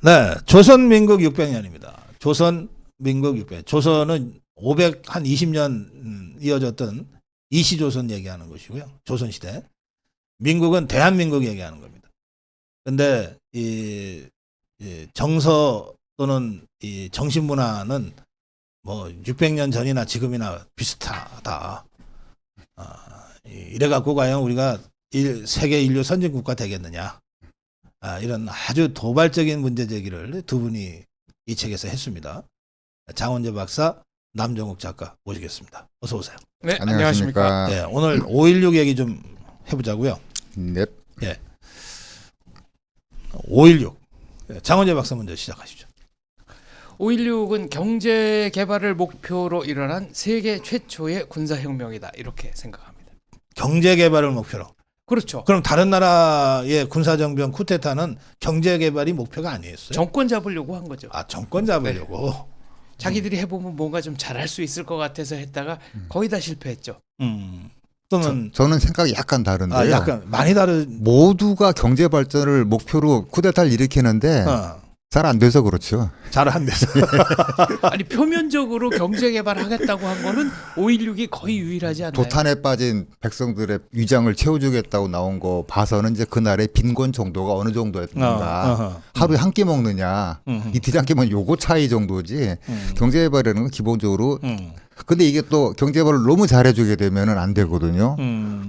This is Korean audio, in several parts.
네, 조선민국 600년입니다. 조선민국 600년. 조선은 520년 이어졌던 이시조선 얘기하는 것이고요. 조선시대. 민국은 대한민국 얘기하는 겁니다. 근데 이 정서 또는 이 정신문화는 뭐 600년 전이나 지금이나 비슷하다. 이래갖고 과연 우리가 세계 인류 선진국가 되겠느냐. 이런 아주 도발적인 문제 제기를 두 분이 이 책에서 했습니다. 장원재 박사, 남정욱 작가 모시겠습니다. 어서 오세요. 네, 안녕하십니까. 네, 오늘 5.16 얘기 좀 해보자고요. 네. 예. 5.16. 장원재 박사 먼저 시작하시죠. 5.16은 경제 개발을 목표로 일어난 세계 최초의 군사혁명이다. 이렇게 생각합니다. 경제 개발을 목표로. 그렇죠. 그럼 다른 나라의 군사정변 쿠데타는 경제 개발이 목표가 아니었어요? 정권 잡으려고 한 거죠. 정권 잡으려고. 네. 자기들이 해보면 뭔가 좀 잘할 수 있을 것 같아서 했다가 거의 다 실패했죠. 또는 저는 생각이 약간 다른데요. 약간 많이 다른. 모두가 경제 발전을 목표로 쿠데타를 일으키는데 잘 안 돼서 그렇죠. 잘 안 돼서. 아니 표면적으로 경제 개발하겠다고 한 거는 5.16이 거의 유일하지 않나요? 도탄에 빠진 백성들의 위장을 채워주겠다고 나온 거 봐서는 이제 그날의 빈곤 정도가 어느 정도였는가. 하루에 한 끼 먹느냐, 이틀에 한 끼 먹는 요거 차이 정도지. 경제 개발이라는 건 기본적으로. 근데 이게 또 경제 개발을 너무 잘해주게 되면은 안 되거든요.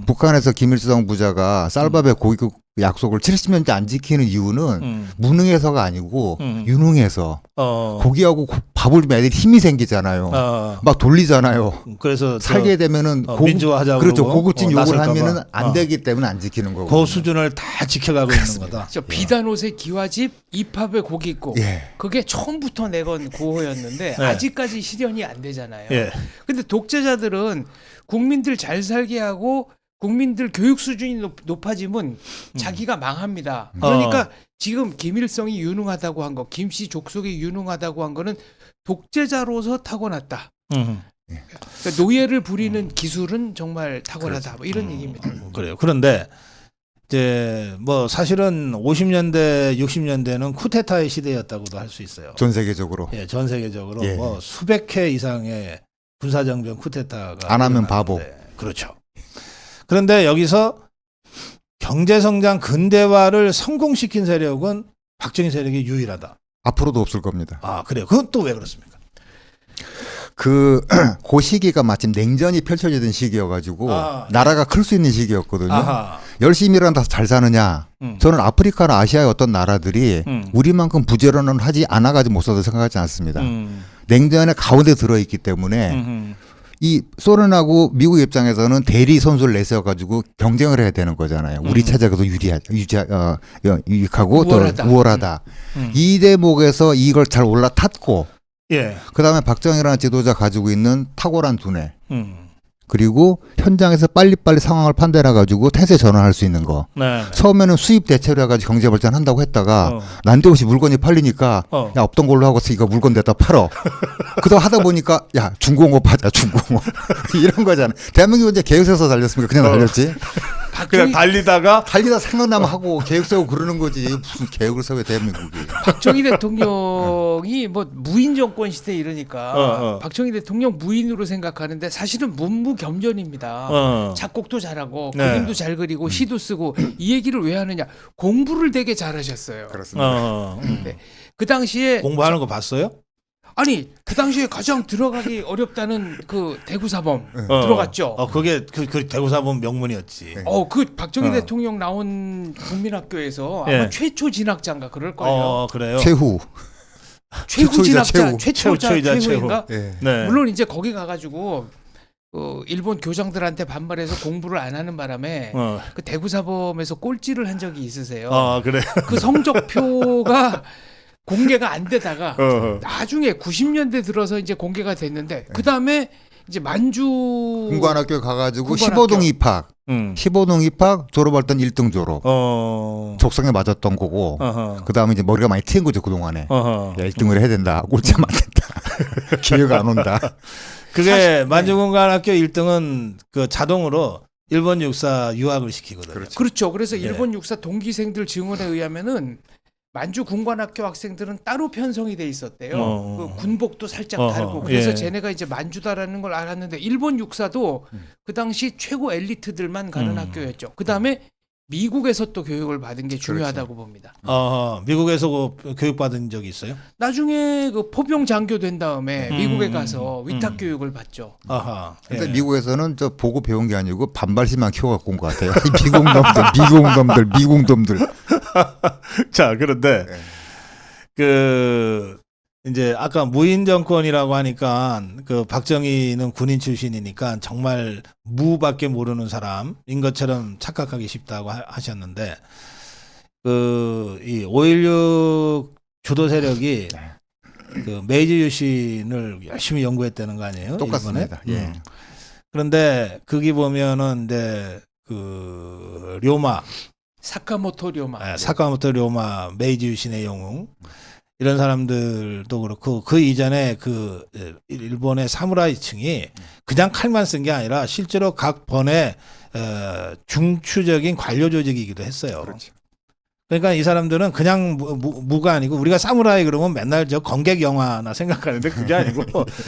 북한에서 김일성 부자가 쌀밥에 고기 약속을 70년째 안 지키는 이유는 무능해서가 아니고 유능해서 고기하고 밥을 주면 애들이 힘이 생기잖아요. 막 돌리잖아요. 그래서 살게 되면은 민주화하자고 그렇죠. 고급진 욕을 나설까 하면은 봐. 안 되기 때문에 안 지키는 거고. 그 수준을 다 지켜가고 있는 거다. 저 비단 옷에 기와집, 입합에 고기 있고 예. 그게 처음부터 내건 구호였는데 네. 아직까지 실현이 안 되잖아요. 예. 근데 독재자들은 국민들 잘 살게 하고 국민들 교육 수준이 높아지면 자기가 망합니다. 그러니까 지금 김일성이 유능하다고 한 거, 김씨 족속이 유능하다고 한 거는 독재자로서 타고났다. 그러니까 노예를 부리는 기술은 정말 타고나다. 뭐 이런 얘기입니다. 그래요. 그런데 이제 뭐 사실은 50년대, 60년대는 쿠데타의 시대였다고도 할 수 있어요. 전 세계적으로. 예, 전 세계적으로 예. 뭐 수백 회 이상의 군사정변 쿠데타가 안 하면 일어나는데, 바보. 그렇죠. 그런데 여기서 경제성장 근대화를 성공시킨 세력은 박정희 세력이 유일하다. 앞으로도 없을 겁니다. 그래요. 그건 또 왜 그렇습니까? 그 시기가 마침 냉전이 펼쳐지던 시기여가지고 나라가 클 수 있는 시기였거든요. 열심히 일하다 잘 사느냐? 저는 아프리카나 아시아의 어떤 나라들이 우리만큼 부지런은 하지 않아가지고 못 살다 생각하지 않습니다. 냉전의 가운데 들어있기 때문에 이 소련하고 미국 입장에서는 대리 선수를 내세워가지고 경쟁을 해야 되는 거잖아요. 우리 체제가 더 유익하고 우월하다. 더 우월하다. 이 대목에서 이걸 잘 올라탔고 예. 그다음에 박정희라는 지도자 가지고 있는 탁월한 두뇌 그리고 현장에서 빨리빨리 상황을 판단해가지고 태세 전환할 수 있는 거. 네. 처음에는 수입 대체로 해가지고 경제 발전한다고 했다가 난데없이 물건이 팔리니까 야 없던 걸로 하고 이거 물건 내다 팔어. 그러다 하다 보니까 야 중공업 하자 중공업 이런 거잖아. 대한민국 이제 계획서에서 달렸습니까? 그냥 달렸지. 그냥 달리다가 생각나면 하고 계획 세우고 그러는 거지. 무슨 계획을 세워 대한민국이. 박정희 대통령이 뭐 무인 정권 시대 이러니까 박정희 대통령 무인으로 생각하는데 사실은 문무겸전입니다. 작곡도 잘하고 네. 그림도 잘 그리고 시도 쓰고 이 얘기를 왜 하느냐? 공부를 되게 잘하셨어요. 그렇습니다. 네. 그 당시에 공부하는 거 봤어요? 아니 그 당시에 가장 들어가기 어렵다는 그 대구사범 들어갔죠. 그게 그 대구사범 명문이었지. 그 박정희 대통령 나온 국민학교에서 예. 아마 최초 진학자인가 그럴 거예요. 그래요. 최후. 최고 진학자, 최초이자 최후인가? 예. 네. 물론 이제 거기 가가지고 일본 교장들한테 반발해서 공부를 안 하는 바람에 그 대구사범에서 꼴찌를 한 적이 있으세요. 그래. 그 성적표가 공개가 안 되다가 나중에 90년대 들어서 이제 공개가 됐는데 그 다음에 이제 만주 공관학교 가가지고 공관학교. 15동 입학. 15동 입학 졸업할 땐 1등 졸업. 적성에 맞았던 거고. 그 다음에 이제 머리가 많이 트인 거죠 그동안에. 야 1등을 해야 된다. 꼴찌하면 안 된다. 기회가 안 온다. 그게 만주공관학교 1등은 그 자동으로 일본 육사 유학을 시키거든요. 그렇죠. 그래서 일본 육사 동기생들 증언에 의하면은 만주 군관학교 학생들은 따로 편성이 돼 있었대요. 그 군복도 살짝 어허, 다르고 그래서 예. 쟤네가 이제 만주다라는 걸 알았는데 일본 육사도 그 당시 최고 엘리트들만 가는 학교였죠. 그 다음에 미국에서 또 교육을 받은 게 중요하다고 봅니다. 미국에서 그 교육받은 적이 있어요? 나중에 그 포병 장교 된 다음에 미국에 가서 위탁 교육을 받죠. 아하. 근데 예. 미국에서는 저 보고 배운 게 아니고 반발심만 키워갖고 온 것 같아요. 미국 놈들. 자, 그런데 네. 그 이제 아까 무인 정권이라고 하니까 그 박정희는 군인 출신이니까 정말 무밖에 모르는 사람인 것처럼 착각하기 쉽다고 하셨는데 그 이 5.16 주도 세력이 그 메이지 유신을 열심히 연구했다는 거 아니에요? 똑같습니다. 일본에? 예. 그런데 거기 보면은 이제 그 료마 사카모토 료마. 사카모토 료마, 메이지 유신의 영웅 이런 사람들도 그렇고 그 이전에 그 일본의 사무라이층이 그냥 칼만 쓴 게 아니라 실제로 각 번의 중추적인 관료 조직이기도 했어요. 그렇죠. 그러니까 이 사람들은 그냥 무가 아니고 우리가 사무라이 그러면 맨날 저 건객 영화나 생각하는데 그게 아니고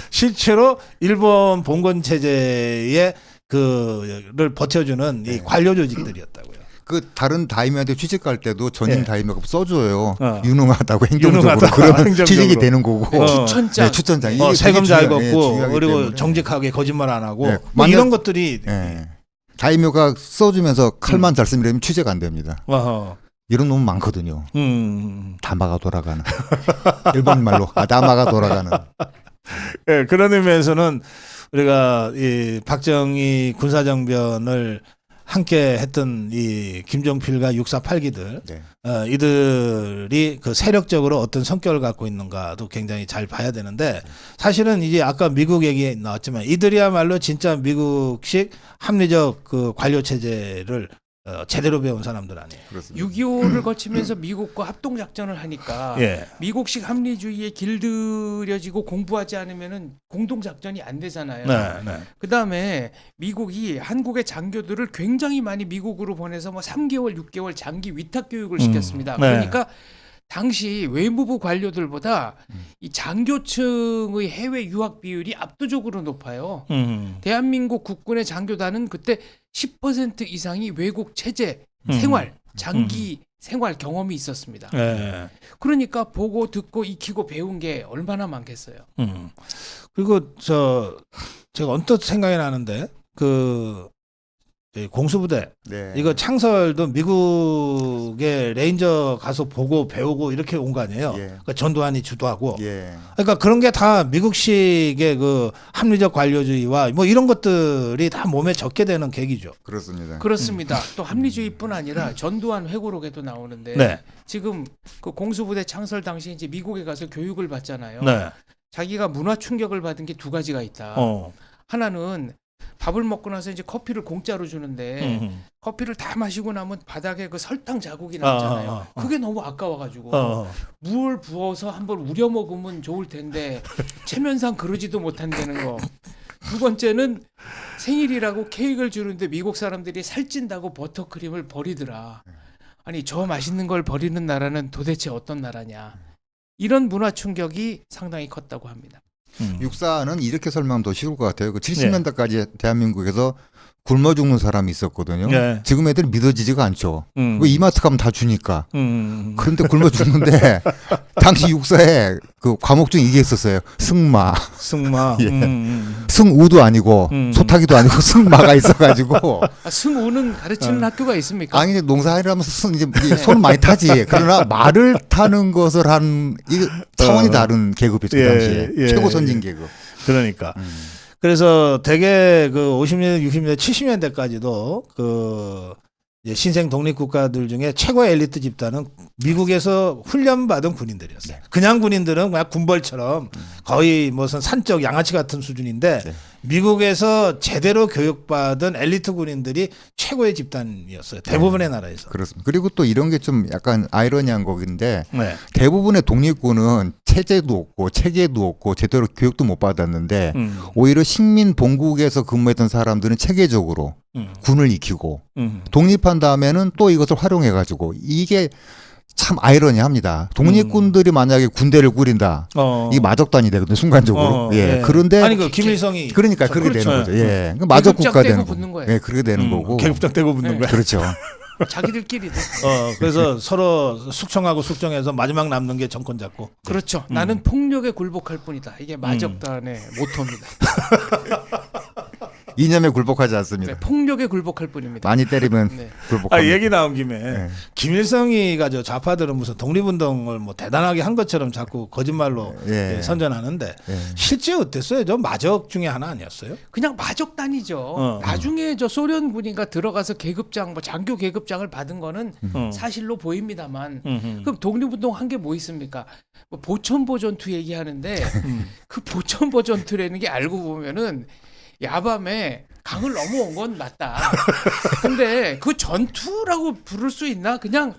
실제로 일본 봉건 체제의 그를 버텨주는 이 관료 조직들이었다고요. 그 다른 다이묘한테 취직 갈 때도 전임 예. 다이묘가 써줘요. 어. 유능하다고 행정적으로. 유능하다, 그러면 행정적으로. 취직이 되는 거고. 추천장. 네, 추천장. 이게 세금 되게 잘 중요해요. 걷고 중요하기 그리고 때문에. 정직하게 거짓말 안 하고 네, 뭐 만약- 이런 것들이 예. 다이묘가 써주면서 칼만 잘 쓰면 이러면 취직 안 됩니다. 어허. 이런 놈 많거든요. 다마가 돌아가는. 일본 말로 다마가 돌아가는. 예, 그런 의미에서는 우리가 이 박정희 군사정변을 함께 했던 이 김종필과 648기들 네. 이들이 그 세력적으로 어떤 성격을 갖고 있는가도 굉장히 잘 봐야 되는데 사실은 이제 아까 미국 얘기 나왔지만 이들이야말로 진짜 미국식 합리적 그 관료 체제를 제대로 배운 사람들 아니에요. 그렇습니다. 6.25를 거치면서 미국과 합동작전을 하니까 예. 미국식 합리주의에 길들여지고 공부하지 않으면은 공동작전이 안 되잖아요. 네, 네. 그 다음에 미국이 한국의 장교들을 굉장히 많이 미국으로 보내서 뭐 3개월, 6개월 장기 위탁 교육을 시켰습니다. 네. 그러니까 당시 외무부 관료들보다 이 장교층의 해외 유학 비율이 압도적으로 높아요. 대한민국 국군의 장교단은 그때 10% 이상이 외국 체제, 생활, 장기 생활 경험이 있었습니다. 예. 그러니까 보고 듣고 익히고 배운 게 얼마나 많겠어요. 그리고 제가 언뜻 생각이 나는데 그 공수부대 네. 이거 창설도 미국의 레인저 가서 보고 배우고 이렇게 온 거 아니에요. 예. 그러니까 전두환이 주도하고. 예. 그러니까 그런 게 다 미국식의 그 합리적 관료주의와 뭐 이런 것들이 다 몸에 적게 되는 계기죠. 그렇습니다. 그렇습니다. 또 합리주의뿐 아니라 전두환 회고록에도 나오는데 네. 지금 그 공수부대 창설 당시 이제 미국에 가서 교육을 받잖아요. 네. 자기가 문화 충격을 받은 게 두 가지가 있다. 하나는 밥을 먹고 나서 이제 커피를 공짜로 주는데 커피를 다 마시고 나면 바닥에 그 설탕 자국이 남잖아요. 그게 너무 아까워가지고 물 부어서 한번 우려 먹으면 좋을 텐데 체면상 그러지도 못한다는 거. 두 번째는 생일이라고 케이크를 주는데 미국 사람들이 살찐다고 버터크림을 버리더라. 아니 저 맛있는 걸 버리는 나라는 도대체 어떤 나라냐. 이런 문화 충격이 상당히 컸다고 합니다. 육사는 이렇게 설명하면 더 쉬울 것 같아요. 그 70년대까지 대한민국에서 굶어 죽는 사람이 있었거든요. 네. 지금 애들 믿어지지가 않죠. 왜 이마트 가면 다 주니까. 그런데 굶어 죽는데 당시 육사에 그 과목 중에 이게 있었어요. 승마. 예. 승우도 아니고 소타기도 아니고 승마가 있어가지고. 승우는 가르치는 학교가 있습니까? 아니 농사일하면서 이제 손 많이 타지. 그러나 말을 타는 것을 한 이 차원이 다른 계급이었죠. 그 당시에 최고 선진 계급. 그러니까. 그래서 대개 그 50년대, 60년대, 70년대까지도 그 이제 신생 독립국가들 중에 최고의 엘리트 집단은 미국에서 훈련받은 군인들이었어요. 그냥 군인들은 그냥 군벌처럼 거의 무슨 산적 양아치 같은 수준인데 미국에서 제대로 교육받은 엘리트 군인들이 최고의 집단이었어요. 대부분의 나라에서. 그렇습니다. 그리고 또 이런 게 좀 약간 아이러니한 거긴데 네. 대부분의 독립군은 체제도 없고 체계도 없고 제대로 교육도 못 받았는데 오히려 식민 본국에서 근무했던 사람들은 체계적으로 군을 익히고 독립한 다음에는 또 이것을 활용해 가지고 이게 참 아이러니합니다. 독립군들이 만약에 군대를 꾸린다. 이 마적단이 되거든요. 순간적으로. 예. 그런데 아니 그 김일성이 그러니까 그렇게 그렇죠. 되는 거죠. 예. 그 마적 국가 되는 붙는 거고. 거예요. 예, 그렇게 되는 거고. 계급장 떼고 붙는 네. 거야. 그렇죠. 자기들끼리도. 그래서 서로 숙청하고 숙청해서 마지막 남는 게 정권 잡고. 그렇죠. 나는 폭력에 굴복할 뿐이다. 이게 마적단의 모토입니다. 이념에 굴복하지 않습니다. 네, 폭력에 굴복할 뿐입니다. 많이 때리면 네. 굴복합니다. 얘기 나온 김에 네. 김일성이가 저 좌파들은 무슨 독립운동을 뭐 대단하게 한 것처럼 자꾸 거짓말로 예. 선전하는데 예. 실제 어땠어요? 저 마적 중에 하나 아니었어요? 그냥 마적단이죠. 나중에 저 소련군인가 들어가서 계급장, 뭐 장교 계급장을 받은 거는 사실로 보입니다만, 그럼 독립운동 한 게 뭐 있습니까? 뭐 보천보 전투 얘기하는데 그 보천보 전투라는 게 알고 보면은 야밤에 강을 넘어온 건 맞다. 근데 그 전투라고 부를 수 있나? 그냥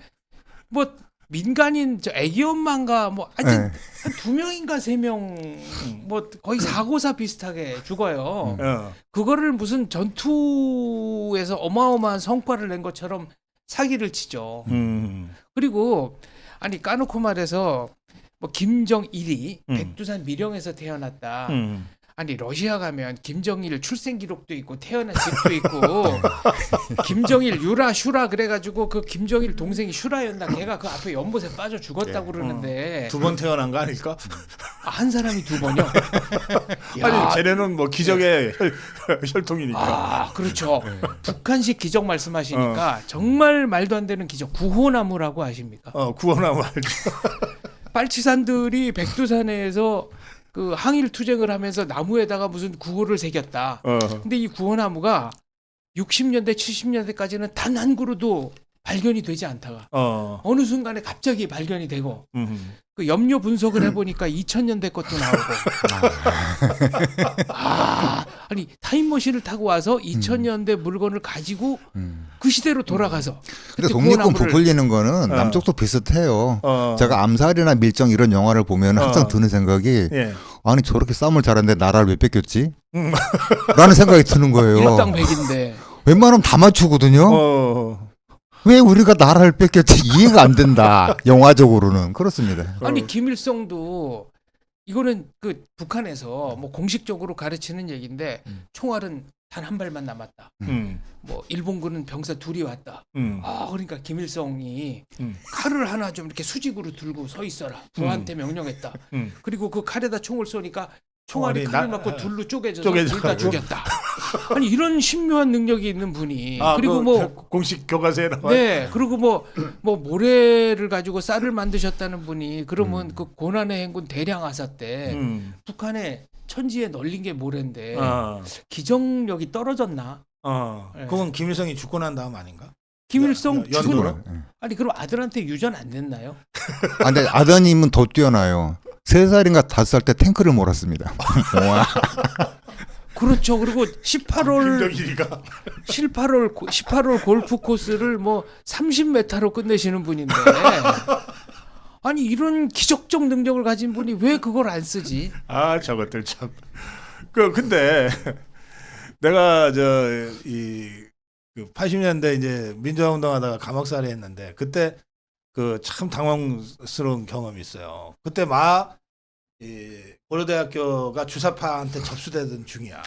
뭐 민간인 저 애기 엄마인가 뭐 하여튼 네. 한 2명인가 3명 뭐 거의 사고사 비슷하게 죽어요. 그거를 무슨 전투에서 어마어마한 성과를 낸 것처럼 사기를 치죠. 그리고 아니 까놓고 말해서 뭐 김정일이 백두산 밀영에서 태어났다. 아니 러시아 가면 김정일 출생 기록도 있고 태어난 집도 있고 김정일 유라 슈라 그래가지고 그 김정일 동생이 슈라였나 걔가 그 앞에 연못에 빠져 죽었다고 그러는데 2번 태어난 거 아닐까? 한 사람이 2번요. 아니 쟤네는 뭐 기적의 혈통이니까. 아 그렇죠. 북한식 기적 말씀하시니까 정말 말도 안 되는 기적 구호나무라고 아십니까? 구원하면 알죠. 빨치산들이 백두산에서 그 항일 투쟁을 하면서 나무에다가 무슨 구호를 새겼다. 근데 이 구호나무가 60년대 70년대까지는 단 한 그루도 발견이 되지 않다가 어느 순간에 갑자기 발견이 되고 그 염료 분석을 해보니까 2000년대 것도 나오고 아니 타임머신을 타고 와서 2000년대 물건을 가지고 그 시대로 돌아가서 근데 독립군 부풀리는 거는 남쪽도 비슷해요. 제가 암살이나 밀정 이런 영화를 보면 항상 드는 생각이 아니 저렇게 싸움을 잘하는데 나라를 왜 뺏겼지? 라는 생각이 드는 거예요. 일당백인데 웬만하면 다 맞추거든요. 왜 우리가 나라를 뺏겼지 이해가 안 된다. 영화적으로는 그렇습니다. 아니 김일성도 이거는 그 북한에서 뭐 공식적으로 가르치는 얘기인데 총알은 단 한 발만 남았다. 뭐 일본군은 병사 2이 왔다. 그러니까 김일성이 칼을 하나 좀 이렇게 수직으로 들고 서 있어라. 부하한테 명령했다. 그리고 그 칼에다 총을 쏘니까 총알이 칼을 맞고 둘로 쪼개져서 둘 다 죽였다. 아니 이런 신묘한 능력이 있는 분이 그리고 뭐 공식 교과서에 나와. 네 그리고 뭐 모래를 가지고 쌀을 만드셨다는 분이 그러면 그 고난의 행군 대량하사 때 북한의 천지에 널린 게 모래인데 기정력이 떨어졌나? 네. 그건 김일성이 죽고 난 다음 아닌가? 김일성 연도로? 죽은 아니 그럼 아들한테 유전 안 냈나요? 근데 아드님은 더 뛰어나요. 3살인가 5살 때 탱크를 몰았습니다. 그렇죠. 그리고 18월 김정일이가 18월 골프 코스를 뭐 30m로 끝내시는 분인데 아니 이런 기적적 능력을 가진 분이 왜 그걸 안 쓰지? 저것들 참. 근데 내가 그 80년대 이제 민주화운동하다가 감옥살이 했는데 그때 그 참 당황스러운 경험이 있어요. 그때 고려대학교가 주사파한테 접수되던 중이야.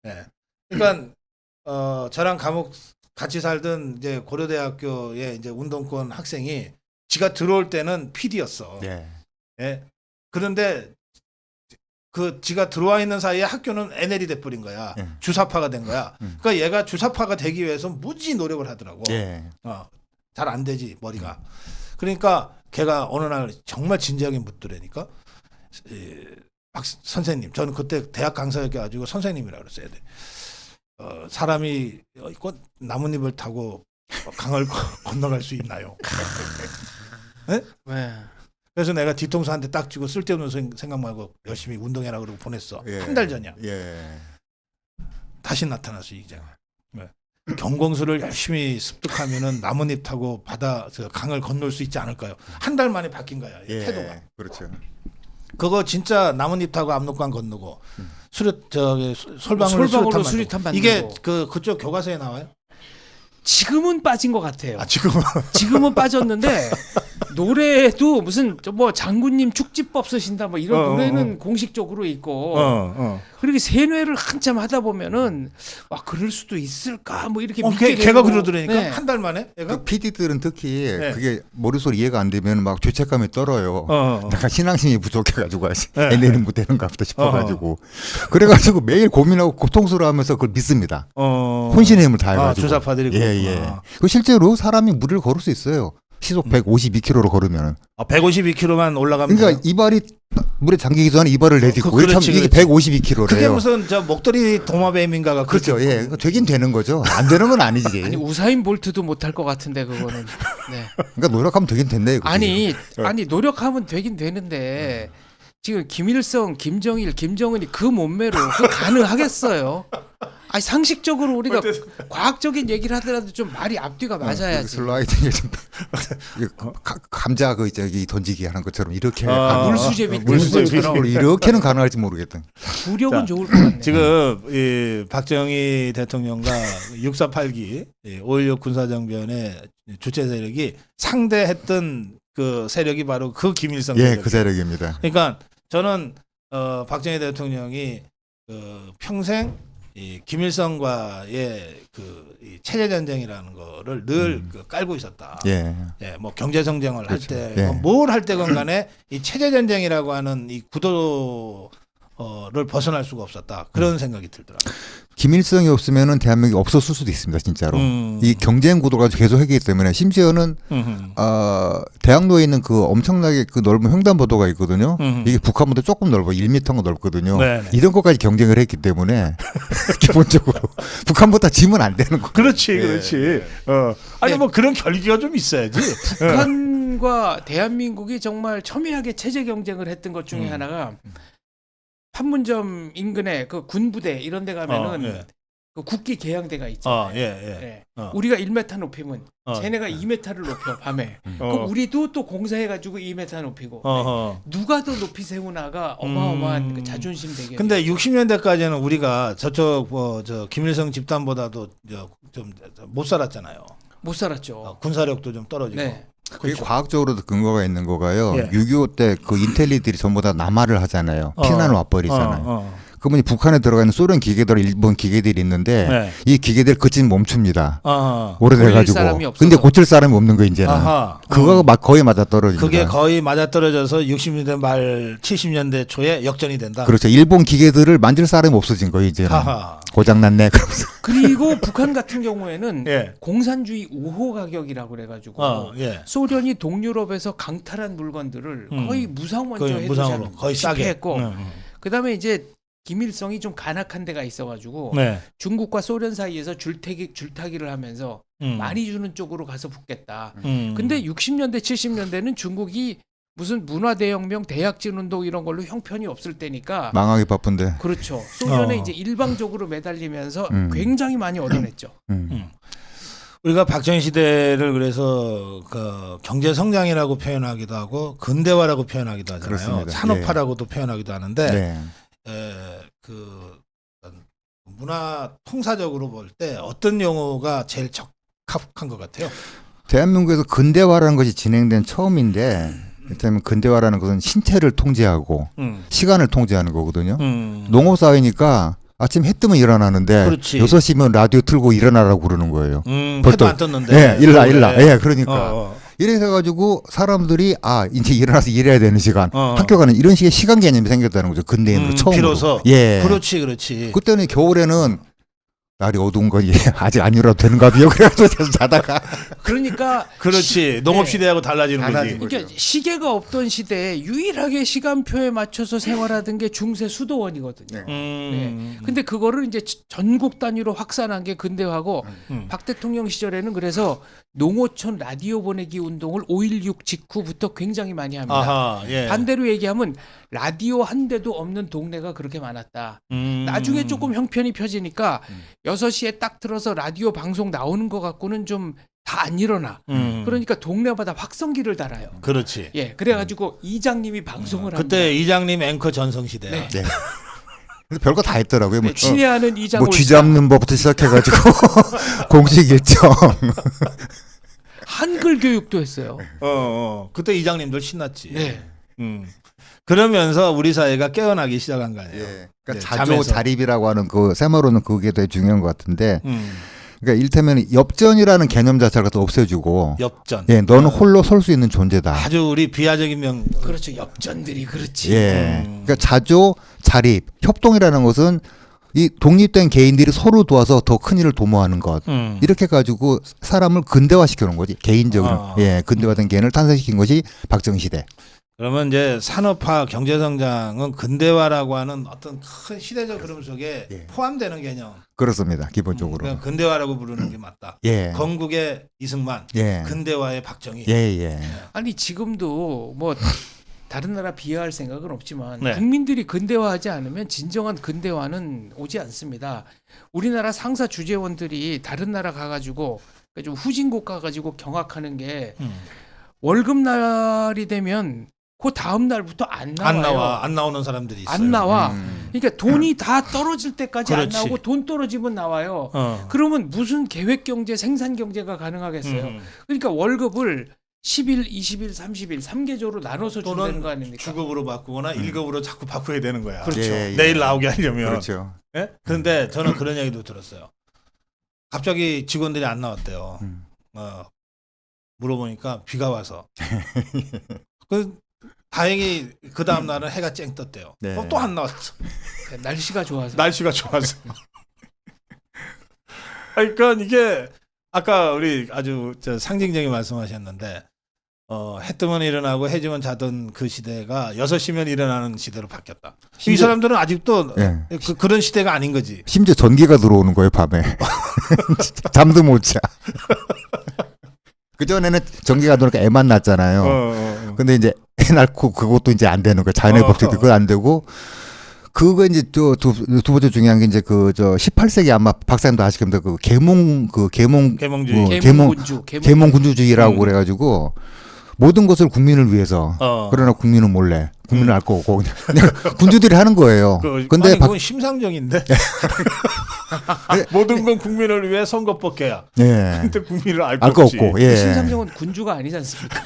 네. 그러니까 저랑 감옥 같이 살던 이제 고려대학교의 이제 운동권 학생이 지가 들어올 때는 PD였어. 예. 그런데 그 지가 들어와 있는 사이에 학교는 NL이 돼버린 거야. 주사파가 된 거야. 그러니까 얘가 주사파가 되기 위해서 무지 노력을 하더라고. 잘 안 되지 머리가. 그러니까 걔가 어느 날 정말 진지하게 묻더라니까. 선생님, 저는 그때 대학 강사였가지고 선생님이라 그랬어야 돼. 사람이 나뭇잎을 타고 강을 건너갈 수 있나요? 네? 그래서 내가 뒤통수 한 대 딱 쥐고 쓸데없는 생각 말고 열심히 운동해라 그러고 보냈어. 한 달 전이야. 다시 나타났어 이제. 경공수를 열심히 습득하면은 나뭇잎 타고 강을 건널 수 있지 않을까요? 한 달 만에 바뀐 거야 태도가. 그렇죠. 그거 진짜 나뭇잎 타고 압록강 건너고 솔방울로 수리탄 만들고. 이게 그쪽 교과서에 나와요? 지금은 빠진 것 같아요. 지금은 지금은 빠졌는데 노래도 무슨 뭐 장군님 축지법 쓰신다 뭐 이런 노래는 공식적으로 있고 그렇게 세뇌를 한참 하다 보면은 와 그럴 수도 있을까 뭐 이렇게 믿게 걔가 되고. 그러더라니까 네. 한 달 만에 얘가. 그 PD들은 특히 네. 그게 머릿속으로 이해가 안 되면 막 죄책감이 떨어요. 어. 약간 신앙심이 부족해가지고 네. 내일은 못 되는가 보다 싶어가지고 그래가지고 매일 고민하고 고통스러워하면서 그걸 믿습니다. 혼신의 힘을 다해가지고. 주사파들이 예예. 그렇구나. 그 실제로 사람이 물을 걸을 수 있어요. 시속 152km로 걸으면. 152km만 올라가면. 그러니까 이발이 물에 잠기기 전에 이발을 내딛고 그렇지, 이게 그렇지. 152km래요. 그게 무슨 저 목도리 도마뱀인가가 그렇죠. 예, 되긴 되는 거죠. 안 되는 건 아니지. 아니 우사인 볼트도 못할 것 같은데 그거는. 네. 그러니까 노력하면 되긴 된대. 아니 노력하면 되긴 되는데 지금 김일성, 김정일, 김정은이 그 몸매로 그 가능하겠어요? 아니 상식적으로 우리가 과학적인 얘기를 하더라도 좀 말이 앞뒤가 맞아야지. 슬라이딩에 좀 감자 그 저기 던지기 하는 것처럼 이렇게 물수제비 물수제비처럼 이렇게는 가능할지 모르겠다. 부력은 자, 좋을 것 같네. 지금 이 박정희 대통령과 648기 5.16 군사정변의 주체 세력이 상대했던 그 세력이 바로 그 김일성 예, 세력. 그 세력입니다. 그러니까 저는 박정희 대통령이 평생 이 김일성과의 이 체제 전쟁이라는 거를 늘 깔고 있었다. 예. 예, 뭐 경제 성장을 그렇죠. 할 때 예. 뭘 할 때건 간에 이 체제 전쟁이라고 하는 이 구도를 벗어날 수가 없었다. 그런 생각이 들더라고요. 김일성이 없으면은 대한민국이 없었을 수도 있습니다, 진짜로. 이 경쟁 구도가 계속 했기 때문에 심지어는 대학로에 있는 그 엄청나게 그 넓은 횡단보도가 있거든요. 이게 북한보다 조금 넓어 1m가 넓거든요. 네네. 이런 것까지 경쟁을 했기 때문에 기본적으로 북한보다 지면 안 되는 거. 그렇지, 예. 그렇지. 아니 예. 뭐 그런 결기가 좀 있어야지. 북한과 대한민국이 정말 첨예하게 체제 경쟁을 했던 것 중에 하나가 판문점 인근에 그 군부대 이런 데 가면은 예. 그 국기 개양대가 있잖아요. 예, 예. 예. 어. 우리가 1m 높이면 쟤네가 예. 2m를 높여 밤에. 그럼 우리도 또 공사해가지고 2m 높이고. 누가 더 높이 세우나가 어마어마한 그 자존심 대결. 근데 60년대까지는 우리가 저쪽 저 김일성 집단보다도 좀 못 살았잖아요. 못 살았죠. 군사력도 좀 떨어지고. 네. 그게 과학적으로도 근거가 있는 거가요. 예. 6.25 때 그 인텔리들이 전부 다 남하를 하잖아요. 피난을 와버리잖아요. 그러면 북한에 들어가 있는 소련 기계들, 일본 기계들이 있는데 네. 이 기계들 그쯤 멈춥니다. 고칠 오래돼가지고. 사람이 없어서. 근데 고칠 사람이 없는 거 이제는. 아하. 그거가 막 거의 맞아 떨어집니다. 그게 거의 맞아떨어져서 60년대 말 70년대 초에 역전이 된다. 그렇죠. 일본 기계들을 만질 사람이 없어진 거예요 이제는. 하하. 고장났네. 그러면서. 그리고 북한 같은 경우에는 예. 공산주의 우호 가격이라고 그래가지고 예. 소련이 동유럽에서 강탈한 물건들을 거의 무상 거의 원조 무상으로 거의 싸게 했고 네. 그다음에 이제 김일성이 좀 간악한 데가 있어가지고 네. 중국과 소련 사이에서 줄타기를 하면서 많이 주는 쪽으로 가서 붙겠다. 근데 60년대 70년대는 중국이 무슨 문화대혁명, 대약진 운동 이런 걸로 형편이 없을 때니까 망하기 바쁜데. 그렇죠. 소련에 이제 일방적으로 매달리면서 굉장히 많이 얻어냈죠. 우리가 박정희 시대를 그래서 그 경제 성장이라고 표현하기도 하고 근대화라고 표현하기도 하잖아요. 그렇습니다. 산업화라고도 표현하기도 하는데 네. 그 문화 통사적으로 볼 때 어떤 용어가 제일 적합한 것 같아요? 대한민국에서 근대화라는 것이 진행된 처음인데 일단 근대화라는 것은 신체를 통제하고 시간을 통제하는 거거든요. 농업 사회니까 아침 해 뜨면 일어나는데 그렇지. 6시면 라디오 틀고 일어나라고 그러는 거예요. 해도 안 떴는데. 예, 일어나. 예, 그러니까. 어. 이래서 가지고 사람들이 이제 일어나서 일해야 되는 시간, 어. 학교 가는 이런 식의 시간 개념이 생겼다는 거죠. 근대인으로 처음으로. 비로소. 예. 그렇지. 그때는 겨울에는 날이 어두운 거지 아직 안 일어나도 되는가 봐요. 그래가지고 계속 자다가. 그러니까 그렇지. 농업 시대하고 달라지는 달라진 거지. 그러니까 시계가 없던 시대에 유일하게 시간표에 맞춰서 생활하던 게 중세 수도원이거든요. 네. 근데 그거를 이제 전국 단위로 확산한 게 근대화고 박 대통령 시절에는 그래서 농어촌 라디오 보내기 운동을 5.16 직후부터 굉장히 많이 합니다. 아하, 예. 반대로 얘기하면 라디오 한 대도 없는 동네가 그렇게 많았다. 나중에 조금 형편이 펴지니까 6시에 딱 들어서 라디오 방송 나오는 것 갖고는 좀 다 안 일어나. 그러니까 동네마다 확성기를 달아요. 그렇지. 예, 그래가지고 이장님이 방송을 합니다. 그때 이장님 앵커 전성 시대. 네. 네. 그래서 별거 다 했더라고요. 네, 친애하는 이장 뭐 쥐 잡는 법부터 시작해가지고 공식 일정. 한글 교육도 했어요. 그때 이장님들 신났지. 네. 그러면서 우리 사회가 깨어나기 시작한 거 아니에요. 예. 그러니까 네, 자조 잠에서. 자립이라고 하는 그 세마로는 그게 되게 중요한 것 같은데, 그러니까 일테면 엽전이라는 개념 자체를 갖다 없애주고, 엽전. 예, 너는 홀로 설 수 있는 존재다. 아주 우리 비하적인 명. 그렇죠. 엽전들이 그렇지. 예. 그러니까 자조 자립 협동이라는 것은 이 독립된 개인들이 서로 도와서 더 큰 일을 도모하는 것. 이렇게 가지고 사람을 근대화시켜 놓은 거지. 개인적으로. 예, 근대화된 개인을 탄생시킨 것이 박정희 시대. 그러면 이제 산업화 경제성장은 근대화라고 하는 어떤 큰 시대적 흐름 속에 예. 포함되는 개념. 그렇습니다. 기본적으로. 그냥 근대화라고 부르는 게 맞다. 예. 건국의 이승만, 예. 근대화의 박정희. 예, 예. 아니 지금도 뭐 다른 나라 비하할 생각은 없지만 네. 국민들이 근대화하지 않으면 진정한 근대화는 오지 않습니다. 우리나라 상사 주재원들이 다른 나라 가가지고 좀 후진국 가가지고 경악하는 게 월급날이 되면 그 다음 날부터 안 나와요. 안 나오는 사람들이 있어요. 안 나와. 그러니까 돈이 다 떨어질 때까지 그렇지. 안 나오고 돈 떨어지면 나와요. 그러면 무슨 계획 경제, 생산 경제가 가능하겠어요? 그러니까 월급을 10일, 20일, 30일 3계절로 나눠서 준다는 거 아닙니까? 주급으로 바꾸거나 1급으로 자꾸 바꿔야 되는 거야. 그렇죠. 예, 예. 내일 나오게 하려면. 그렇죠. 예? 그런데 저는 그런 얘기도 들었어요. 갑자기 직원들이 안 나왔대요. 물어보니까 비가 와서. 다행히 그 다음 날은 해가 쨍 떴대요. 네. 또 안 나왔어. 날씨가 좋아서. 날씨가 좋아서. 그러니까 이게 아까 우리 아주 상징적인 말씀하셨는데 해 뜨면 일어나고 해 지면 자던 그 시대가 6시면 일어나는 시대로 바뀌었다. 이 사람들은 아직도 예. 그런 시대가 아닌 거지. 심지어 전기가 들어오는 거예요, 밤에. 잠도 못 자. 그전에는 전기가 들어오니까 애만 났잖아요. 근데 이제 애 낳고 그것도 이제 안 되는 거예요. 자연의 법칙도 그거 안 되고. 그거 이제 두 번째 중요한 게 이제 그 18세기 아마 박사님도 아실 겁니다. 그 계몽주의. 계몽군주. 군주주의라고 그래가지고 모든 것을 국민을 위해서. 그러나 국민은 몰래. 국민은 알 거고 그냥 군주들이 하는 거예요. 근데 그건 심상정인데. 모든 건 국민을 위해 선거법계야. 예. 근데 국민을 알 거 거 없지. 없고. 예. 심상정은 군주가 아니지 않습니까?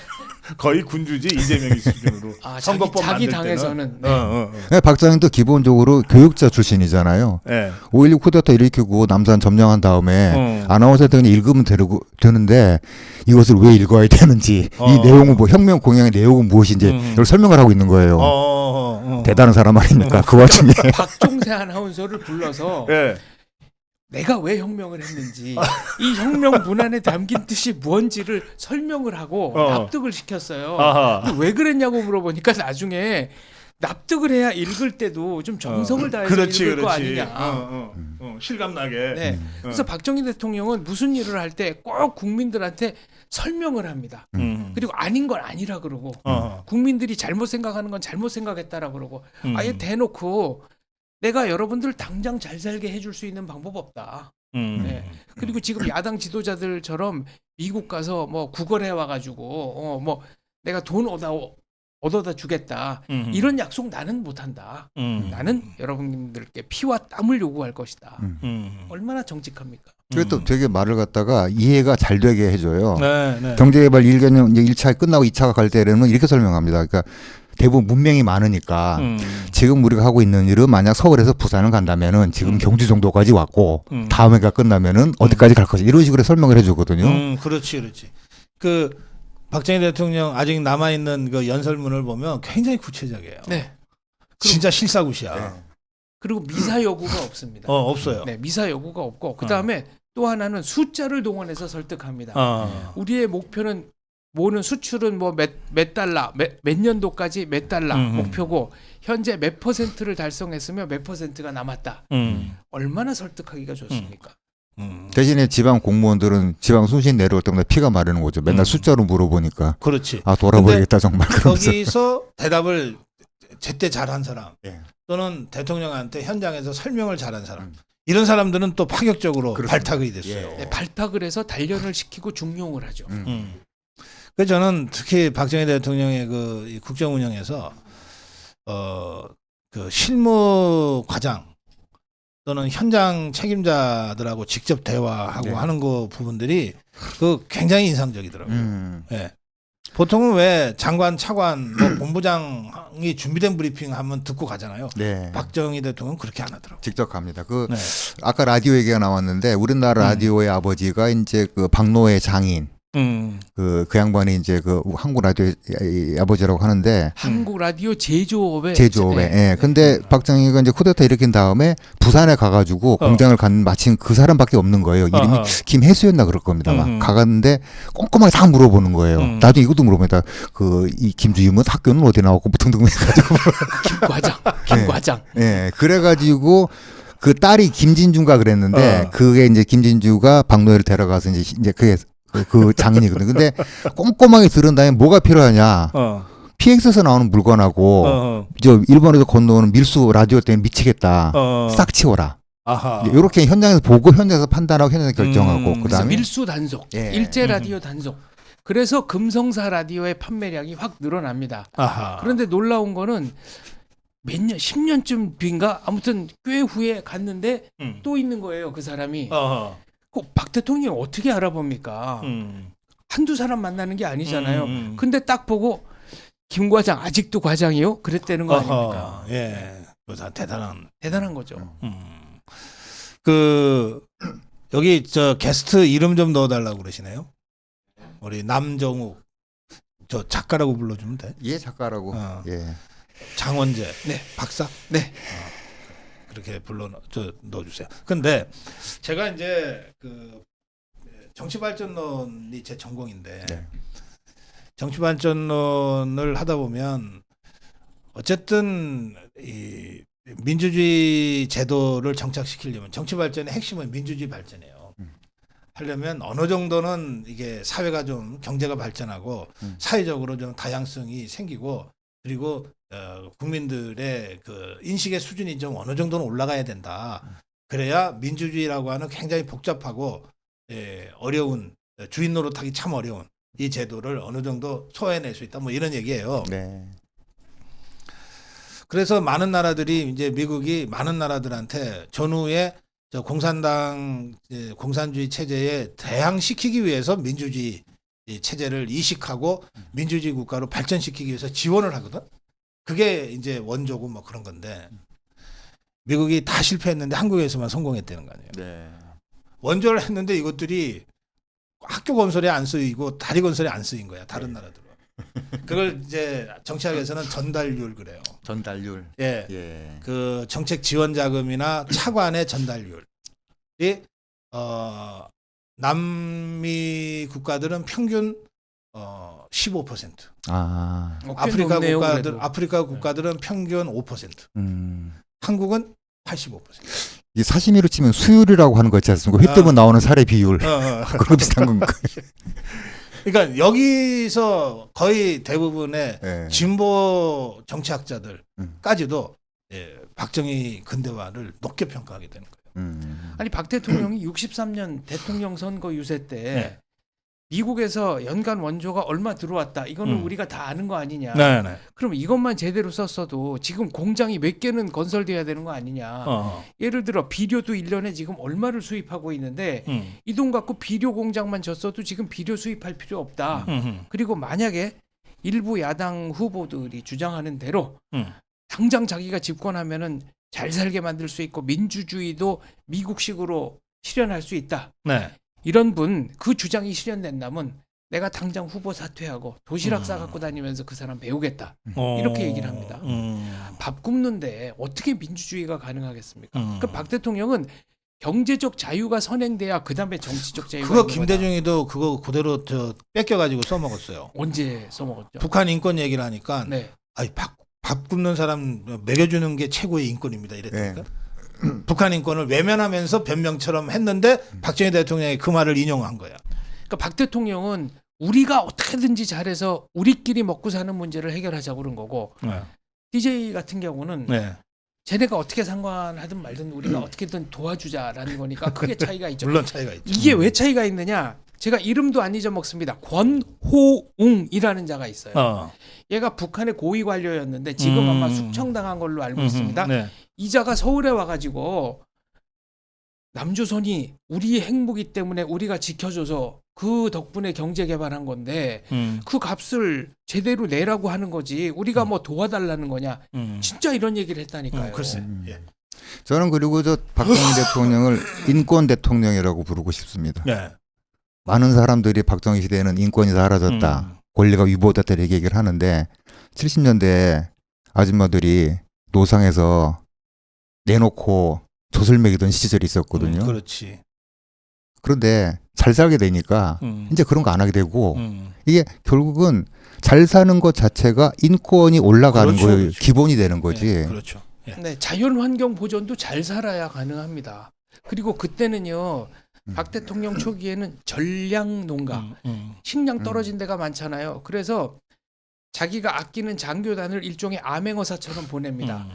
거의 군주지 이재명이 수준으로. 선거법 자기 만들 당에서는. 때는. 네, 박사님도 기본적으로 교육자 출신이잖아요. 네. 5.16 쿠데타 일으키고 남산 점령한 다음에 아나운서한테 그냥 읽으면 되는데 이것을 왜 읽어야 되는지 이 내용은 뭐 혁명 공약의 내용은 무엇인지 이걸 설명을 하고 있는 거예요. 대단한 사람 아닙니까? 그 와중에 박종세 아나운서를 불러서 네. 내가 왜 혁명을 했는지 이 혁명 문안에 담긴 뜻이 뭔지를 설명을 하고 납득을 시켰어요. 왜 그랬냐고 물어보니까 나중에 납득을 해야 읽을 때도 좀 정성을 다해서 읽을 거 아니냐. 실감나게. 네. 그래서 박정희 대통령은 무슨 일을 할 때 꼭 국민들한테 설명을 합니다. 그리고 아닌 건 아니라 그러고 국민들이 잘못 생각하는 건 잘못 생각했다라 그러고 아예 대놓고 내가 여러분들 당장 잘 살게 해줄 수 있는 방법 없다. 네. 그리고 지금 야당 지도자들처럼 미국 가서 뭐 구걸해 와가지고 뭐 내가 돈 얻어다 주겠다. 이런 약속 나는 못한다. 나는 여러분들께 피와 땀을 요구할 것이다. 얼마나 정직합니까? 그래도 되게 말을 갖다가 이해가 잘 되게 해줘요. 네. 경제개발 1개년 이제 1차 끝나고 2차가 갈 때는 이렇게 설명합니다. 그러니까 대부분 문명이 많으니까 지금 우리가 하고 있는 일은 만약 서울에서 부산을 간다면은 지금 경주 정도까지 왔고 다음 해가 끝나면은 어디까지 갈 것이 이런 식으로 설명을 해주거든요. 그렇지. 그 박정희 대통령 아직 남아 있는 그 연설문을 보면 굉장히 구체적이에요. 네. 진짜 실사구시야. 네. 그리고 미사 여구가 없습니다. 없어요. 네, 미사 여구가 없고 그 다음에 또 하나는 숫자를 동원해서 설득합니다. 우리의 목표는 뭐는 수출은 뭐 몇 달러 몇 년도까지 몇 달러 목표고 현재 몇 퍼센트를 달성했으며 몇 퍼센트가 남았다. 얼마나 설득하기가 좋습니까? 대신에 지방 공무원들은 지방 순신 내려올 때마다 피가 마르는 거죠. 맨날 숫자로 물어보니까. 그렇지. 아 돌아버리겠다 정말. 그러면서. 거기서 대답을 제때 잘한 사람 예. 또는 대통령한테 현장에서 설명을 잘한 사람 이런 사람들은 또 파격적으로 그렇습니다. 발탁이 됐어요. 예. 네, 발탁을 해서 단련을 시키고 중용을 하죠. 그래서 저는 특히 박정희 대통령의 이 국정 운영에서 그 실무 과장 또는 현장 책임자들하고 직접 대화하고 네. 하는 거 부분들이 그 굉장히 인상적이더라고요. 예. 보통은 왜 장관, 차관, 뭐 본부장이 준비된 브리핑 하면 듣고 가잖아요. 네. 박정희 대통령은 그렇게 안 하더라고요. 직접 갑니다. 그 네. 아까 라디오 얘기가 나왔는데 우리나라 라디오의 아버지가 이제 그 박노해 장인 그 양반이 이제 그 한국 라디오의 아버지라고 하는데 한국 라디오 제조업의 제조업에. 예. 근데 박정희가 이제 쿠데타 일으킨 다음에 부산에 가가지고 공장을 간 마침 그 사람밖에 없는 거예요. 이름이 김혜수였나 그럴 겁니다. 막 가갔는데 꼼꼼하게 다 물어보는 거예요. 나중에 이것도 물어봅니다. 그 이 김주임은 학교는 어디 나왔고 뭐 등등 해가지고 김과장. 예. 그래가지고 그 딸이 김진주가 그랬는데 그게 이제 김진주가 박노해를 데려가서 이제 그게 그 장인이거든. 근데 꼼꼼하게 들은 다음에 뭐가 필요하냐. PX에서 나오는 물건하고 저 일본에서 건너오는 밀수 라디오 때문에 미치겠다. 싹 치워라. 이렇게 현장에서 보고 현장에서 판단하고 현장에서 결정하고 그래서 그다음에 밀수 단속, 예. 일제 라디오 단속. 그래서 금성사 라디오의 판매량이 확 늘어납니다. 그런데 놀라운 거는 몇 년, 10년쯤 뒤인가 아무튼 꽤 후에 갔는데 또 있는 거예요. 그 사람이. 박 대통령이 어떻게 알아봅니까? 한두 사람 만나는 게 아니잖아요. 근데 딱 보고 김 과장 아직도 과장이요? 그랬다는 거 아닙니까? 예, 대단한 거죠. 그 여기 저 게스트 이름 좀 넣어달라고 그러시네요. 우리 남정욱 저 작가라고 불러주면 돼. 예 작가라고. 예. 장원재, 네. 박사, 네. 그렇게 넣어주세요. 근데 제가 이제 그 정치발전론이 제 전공인데 네. 정치발전론을 하다 보면 어쨌든 이 민주주의 제도를 정착시키려면 정치발전의 핵심은 민주주의 발전이에요. 하려면 어느 정도는 이게 사회가 좀 경제가 발전하고 사회적으로 좀 다양성이 생기고 그리고 국민들의 그 인식의 수준이 좀 어느 정도는 올라가야 된다. 그래야 민주주의라고 하는 굉장히 복잡하고 어려운 주인 노릇하기 참 어려운 이 제도를 어느 정도 소화해낼 수 있다. 뭐 이런 얘기예요. 네. 그래서 많은 나라들이 이제 미국이 많은 나라들한테 전후에 저 공산당 공산주의 체제에 대항시키기 위해서 민주주의 체제를 이식하고 민주주의 국가로 발전시키기 위해서 지원을 하거든. 그게 이제 원조고 뭐 그런 건데 미국이 다 실패했는데 한국에서만 성공했다는 거 아니에요. 네. 원조를 했는데 이것들이 학교 건설에 안 쓰이고 다리 건설에 안 쓰인 거야. 다른 나라들은. 그걸 이제 정치학에서는 전달률 그래요. 전달률. 예. 예. 그 정책 지원 자금이나 차관의 전달률이 남미 국가들은 평균 15%. 아프리카 국가들은 평균 5%. 한국은 85%. 이 사시미로 치면 수율이라고 하는 거 있지 않습니까? 회 뜨면 나오는 살의 비율. 그거 비슷한 건가? 그러니까 여기서 거의 대부분의 네. 진보 정치학자들까지도 박정희 근대화를 높게 평가하게 되는 거예요. 아니 박 대통령이 63년 대통령 선거 유세 때 미국에서 연간 원조가 얼마 들어왔다. 이거는 우리가 다 아는 거 아니냐. 네네. 그럼 이것만 제대로 썼어도 지금 공장이 몇 개는 건설돼야 되는 거 아니냐. 예를 들어 비료도 1년에 지금 얼마를 수입하고 있는데 이 돈 갖고 비료 공장만 졌어도 지금 비료 수입할 필요 없다. 그리고 만약에 일부 야당 후보들이 주장하는 대로 당장 자기가 집권하면은 잘 살게 만들 수 있고 민주주의도 미국식으로 실현할 수 있다. 네. 이런 분 그 주장이 실현된다면 내가 당장 후보 사퇴하고 도시락 싸갖고 다니면서 그 사람 배우겠다. 이렇게 얘기를 합니다. 밥 굶는데 어떻게 민주주의가 가능하겠습니까? 그러니까 박 대통령은 경제적 자유가 선행돼야 그 다음에 정치적 자유가 그거 있는 김대중이도 그거 그대로 뺏겨가지고 써먹었어요. 언제 써먹었죠? 북한 인권 얘기를 하니까 네. 아니 밥 굶는 사람 먹여주는 게 최고의 인권입니다. 이랬다니까. 북한 인권을 외면하면서 변명처럼 했는데 박정희 대통령이 그 말을 인용한 거야. 그러니까 박 대통령은 우리가 어떻게든지 잘해서 우리끼리 먹고 사는 문제를 해결하자고 그런 거고 DJ 같은 경우는 쟤네가 어떻게 상관하든 말든 우리가 어떻게든 도와주자라는 거니까 크게 차이가 있죠. 물론 차이가 있죠. 이게 왜 차이가 있느냐? 제가 이름도 안 잊어먹습니다. 권호웅이라는 자가 있어요. 얘가 북한의 고위 관료였는데 지금 아마 숙청당한 걸로 알고 있습니다. 이 자가 서울에 와가지고 남조선이 우리의 핵무기 때문에 우리가 지켜줘서 그 덕분에 경제 개발한 건데 그 값을 제대로 내라고 하는 거지 우리가 뭐 도와달라는 거냐 진짜 이런 얘기를 했다니까요. 글쎄. 예. 저는 그리고 저 박정희 대통령을 인권 대통령이라고 부르고 싶습니다. 네. 많은 사람들이 박정희 시대에는 인권이 사라졌다, 권리가 위보됐다 이렇게 얘기를 하는데 70년대에 아줌마들이 노상에서 내놓고 젖을 먹이던 시절이 있었거든요. 그렇지. 그런데 잘 살게 되니까 이제 그런 거 안 하게 되고 이게 결국은 잘 사는 것 자체가 인권이 올라가는 그렇죠, 거예요. 그렇죠. 기본이 되는 거지. 예, 그렇죠. 예. 네, 자연 환경 보존도 잘 살아야 가능합니다. 그리고 그때는요. 박 대통령 초기에는 전량 농가, 식량 떨어진 데가 많잖아요. 그래서 자기가 아끼는 장교단을 일종의 암행어사처럼 보냅니다.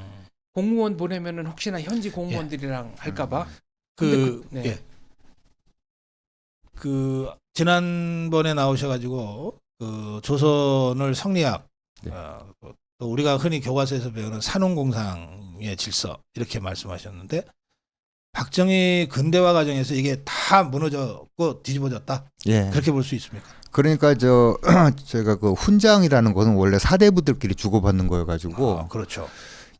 공무원 보내면은 혹시나 현지 공무원들이랑 할까봐. 네. 예. 그 지난번에 나오셔가지고 그 조선을 성리학, 네. 또 우리가 흔히 교과서에서 배우는 산업공상의 질서 이렇게 말씀하셨는데 박정희 근대화 과정에서 이게 다 무너졌고 뒤집어졌다 예. 그렇게 볼 수 있습니까? 그러니까 제가 그 훈장이라는 것은 원래 사대부들끼리 주고받는 거여가지고 그렇죠.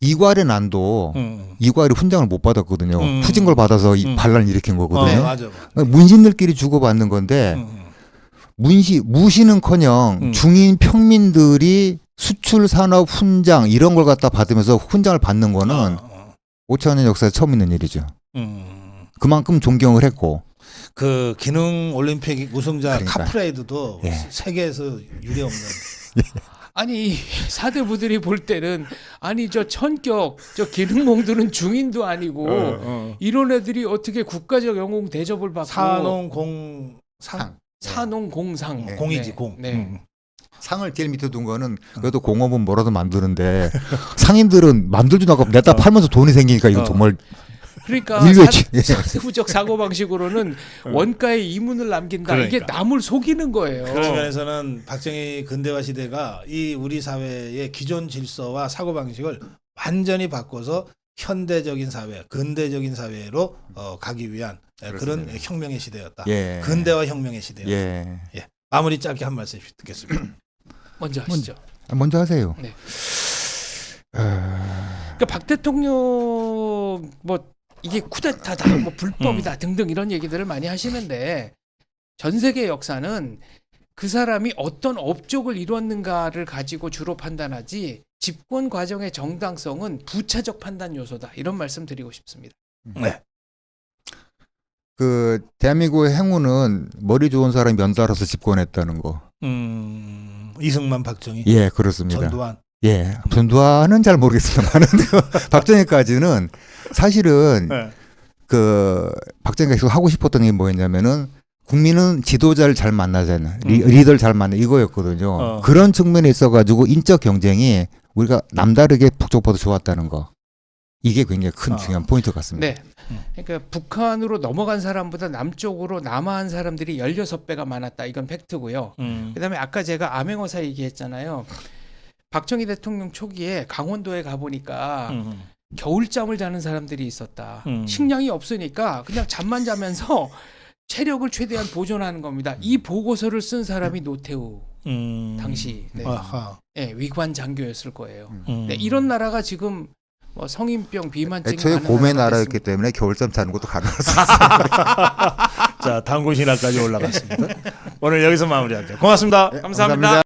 이괄의 난도 이괄이 훈장을 못 받았거든요. 후진 걸 받아서 반란을 일으킨 거거든요. 맞아. 문신들끼리 주고받는 건데 무신은커녕 중인 평민들이 수출 산업 훈장 이런 걸 갖다 받으면서 훈장을 받는 거는 5천년 역사에 처음 있는 일이죠. 그만큼 존경을 했고. 그 기능 올림픽 우승자 그러니까. 카프레이드도 예. 세계에서 유례 없는. 아니 사대부들이 볼 때는 아니 저 천격 저 기능몽들은 중인도 아니고 이런 애들이 어떻게 국가적 영웅 대접을 받고 산홍공상 공이지 네. 공. 네. 상을 제일 밑에 둔 거는 그래도 공업은 뭐라도 만드는데 상인들은 만들지도 않고 냈다 팔면서 돈이 생기니까 이거 정말 그러니까 인류의 사대부적 사고 방식으로는 원가에 이문을 남긴다. 이게 그러니까. 남을 속이는 거예요. 그런 면에서는 박정희 근대화 시대가 이 우리 사회의 기존 질서와 사고 방식을 완전히 바꿔서 현대적인 사회, 근대적인 사회로 가기 위한 그런 혁명의 시대였다. 예. 근대화 혁명의 시대였다. 예. 예. 마무리 짧게 한 말씀 듣겠습니다. 먼저 하시죠. 먼저 하세요. 네. 그러니까 박 대통령 뭐 이게 쿠데타다, 뭐 불법이다 등등 이런 얘기들을 많이 하시는데 전 세계 역사는 그 사람이 어떤 업적을 이뤘는가를 가지고 주로 판단하지 집권 과정의 정당성은 부차적 판단 요소다 이런 말씀 드리고 싶습니다. 네. 그 대한민국의 행운은 머리 좋은 사람이 연달아서 집권했다는 거. 이승만, 박정희, 예, 그렇습니다. 전두환. 예, 전두환은 잘 모르겠습니다만 박정희까지는 사실은 네. 그 박정희가 계속 하고 싶었던 게 뭐였냐면은 국민은 지도자를 잘 만나자는 리더를 잘 만나 이거였거든요. 그런 측면에 있어가지고 인적 경쟁이 우리가 남다르게 북쪽보다 좋았다는 거. 이게 굉장히 큰 중요한 포인트 같습니다. 네. 그러니까 북한으로 넘어간 사람보다 남쪽으로 남하한 사람들이 16배가 많았다. 이건 팩트고요. 그다음에 아까 제가 암행어사 얘기했잖아요. 박정희 대통령 초기에 강원도에 가보니까 겨울잠을 자는 사람들이 있었다. 식량이 없으니까 그냥 잠만 자면서 체력을 최대한 보존하는 겁니다. 이 보고서를 쓴 사람이 노태우 당시 네, 위관 장교였을 거예요. 네, 이런 나라가 지금 뭐 성인병 비만증 애초에 봄의 나라였기 때문에 겨울잠 자는 것도 가능했어요. 자, 단군 신화까지 올라갔습니다. 오늘 여기서 마무리할게요. 고맙습니다. 감사합니다.